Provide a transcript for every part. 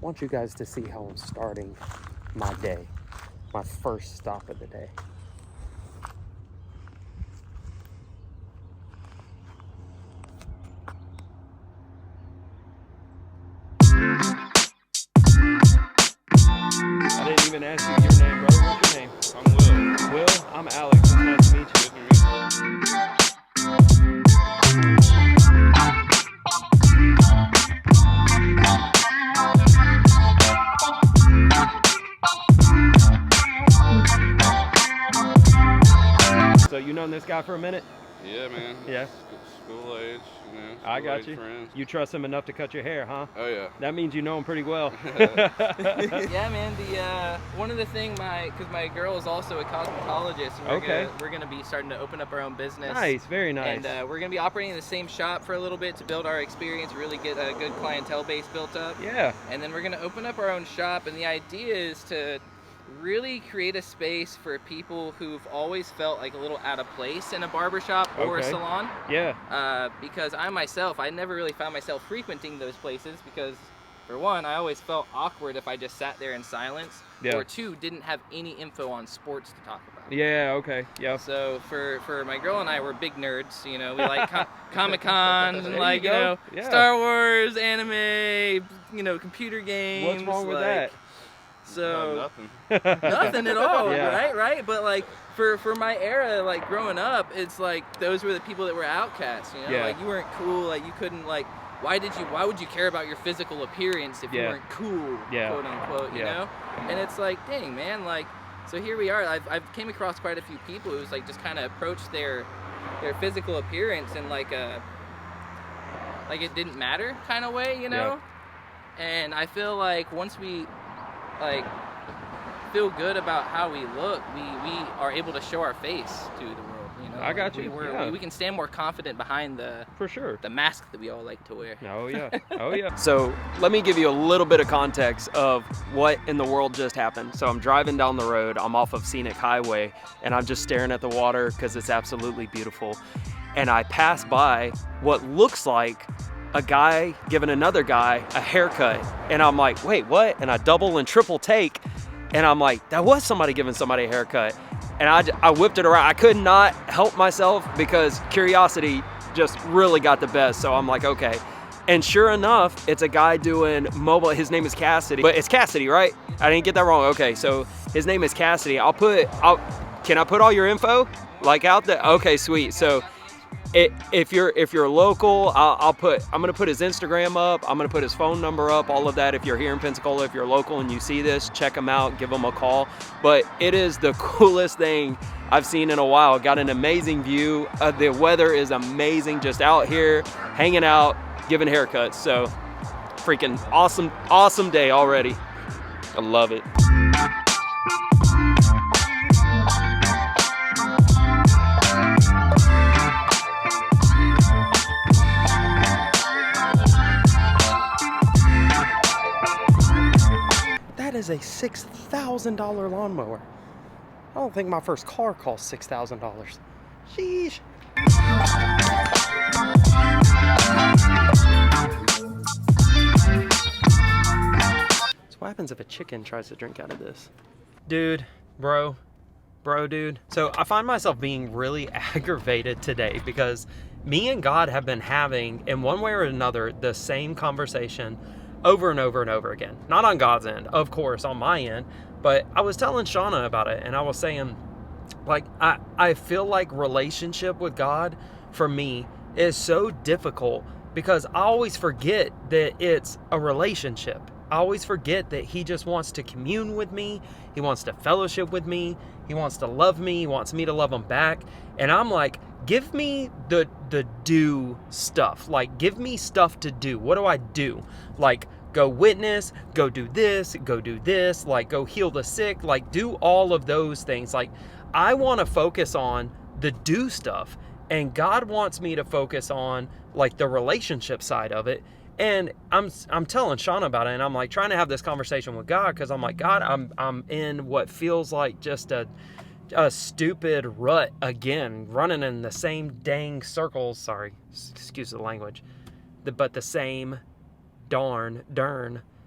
I want you guys to see how I'm starting my day, my first stop of the day. I didn't even ask you your name, bro. What's your name? I'm Will. Will, I'm Alex. It's nice to meet you. Good to meet So you known this guy for a minute? you. Yeah, man. Yeah. School age, I got age you. friends. You trust him enough to cut your hair, huh? Oh, yeah. That means you know him pretty well. Yeah, man. One of the things, because my girl is also a cosmetologist, and we're gonna be starting to open up our own business. Nice, very nice. And we're gonna be operating in the same shop for a little bit to build our experience, really get a good clientele base built up. Yeah. And then we're gonna open up our own shop, and the idea is to really create a space for people who've always felt like a little out of place in a barbershop or a salon. Yeah. Because I never really found myself frequenting those places because, for one, I always felt awkward if I just sat there in silence. Yeah. Or two, didn't have any info on sports to talk about. Yeah, okay, yeah. So for my girl and I, we're big nerds. We like Comic-Cons and Star Wars, anime, computer games. What's wrong with that? So nothing. nothing at all, Yeah. right? But for my era, growing up, it's those were the people that were outcasts. Yeah. You weren't cool. You couldn't Why would you care about your physical appearance if you weren't cool, quote unquote? You know? And it's dang, man. So here we are. I've came across quite a few people who's just kind of approached their physical appearance in it didn't matter kind of way, Yeah. And I feel once we feel good about how we look, we are able to show our face to the world. I got you. We can stand more confident behind the mask that we all like to wear. Oh yeah. Oh yeah. So let me give you a little bit of context of what in the world just happened. So I'm driving down the road. I'm off of Scenic Highway, and I'm just staring at the water because it's absolutely beautiful. And I pass by what looks like a guy giving another guy a haircut, and I'm like, wait, what? And I double and triple take, and I'm like, that was somebody giving somebody a haircut. And I whipped it around. I could not help myself because curiosity just really got the best. So I'm like, okay. And sure enough, it's a guy doing mobile. His name is Cassidy, but it's Cassidy, right? I didn't get that wrong. Okay, so his name is Cassidy. Can I put all your info out there? Okay, sweet. So if you're local, I'm gonna put his Instagram up. I'm gonna put his phone number up, all of that. If you're here in Pensacola, if you're local and you see this, check him out, give him a call. But it is the coolest thing I've seen in a while. Got an amazing view. The weather is amazing, just out here, hanging out, giving haircuts. So freaking awesome day already. I love it. That is a $6,000 lawnmower. I don't think my first car cost $6,000. Sheesh. So what happens if a chicken tries to drink out of this? Dude, bro, dude. So I find myself being really aggravated today because me and God have been having, in one way or another, the same conversation over and over and over again. Not on God's end, of course, on my end, but I was telling Shauna about it, and I was saying, I feel like relationship with God, for me, is so difficult because I always forget that it's a relationship. I always forget that he just wants to commune with me. He wants to fellowship with me. He wants to love me. He wants me to love him back. And I'm like, give me the do stuff. Give me stuff to do. What do I do? Go witness, go do this, go heal the sick, do all of those things. I want to focus on the do stuff. And God wants me to focus on the relationship side of it. And I'm telling Shauna about it, and I'm trying to have this conversation with God, because I'm like, God, I'm in what feels like just a stupid rut again, running in the same dang circles. Sorry, excuse the language, but the same darn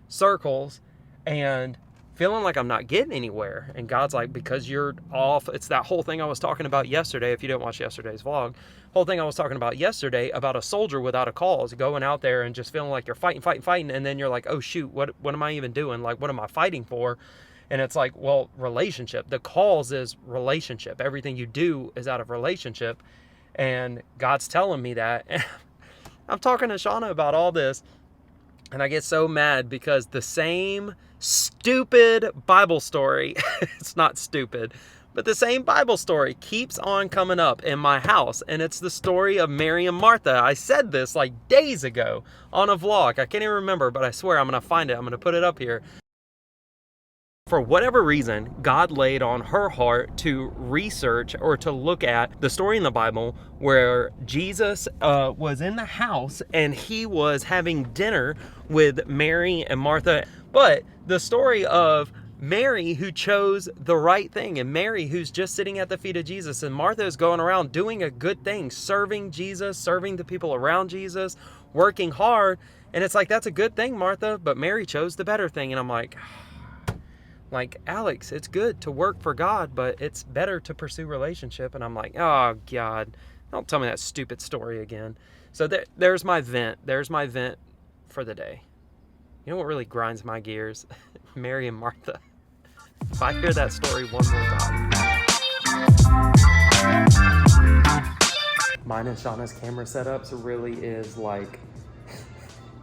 circles and feeling like I'm not getting anywhere. And God's like, because you're off. It's that whole thing I was talking about yesterday. If you didn't watch yesterday's vlog, whole thing I was talking about yesterday about a soldier without a cause, going out there and just feeling like you're fighting. And then you're like, oh shoot, what am I even doing? Like, what am I fighting for? And it's like, well, relationship. The cause is relationship. Everything you do is out of relationship. And God's telling me that. And I'm talking to Shauna about all this. And I get so mad because the same stupid Bible story, it's not stupid, but the same Bible story keeps on coming up in my house. And it's the story of Mary and Martha. I said this like days ago on a vlog. I can't even remember, but I swear I'm going to find it. I'm going to put it up here. For whatever reason, God laid on her heart to research or to look at the story in the Bible where Jesus was in the house and he was having dinner with Mary and Martha. But the story of Mary who chose the right thing, and Mary who's just sitting at the feet of Jesus, and Martha is going around doing a good thing, serving Jesus, serving the people around Jesus, working hard. And it's like, that's a good thing, Martha, but Mary chose the better thing. And I'm like, Alex, it's good to work for God, but it's better to pursue relationship. And I'm like, oh God, don't tell me that stupid story again. So there's my vent. There's my vent for the day. You know what really grinds my gears? Mary and Martha. If I hear that story one more time. Mine and Shauna's camera setups really is like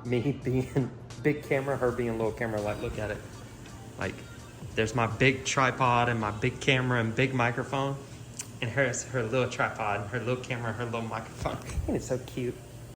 me being big camera, her being little camera. Like, look at it. Like, there's my big tripod and my big camera and big microphone. And here's her little tripod, her little camera, her little microphone. I think it's so cute.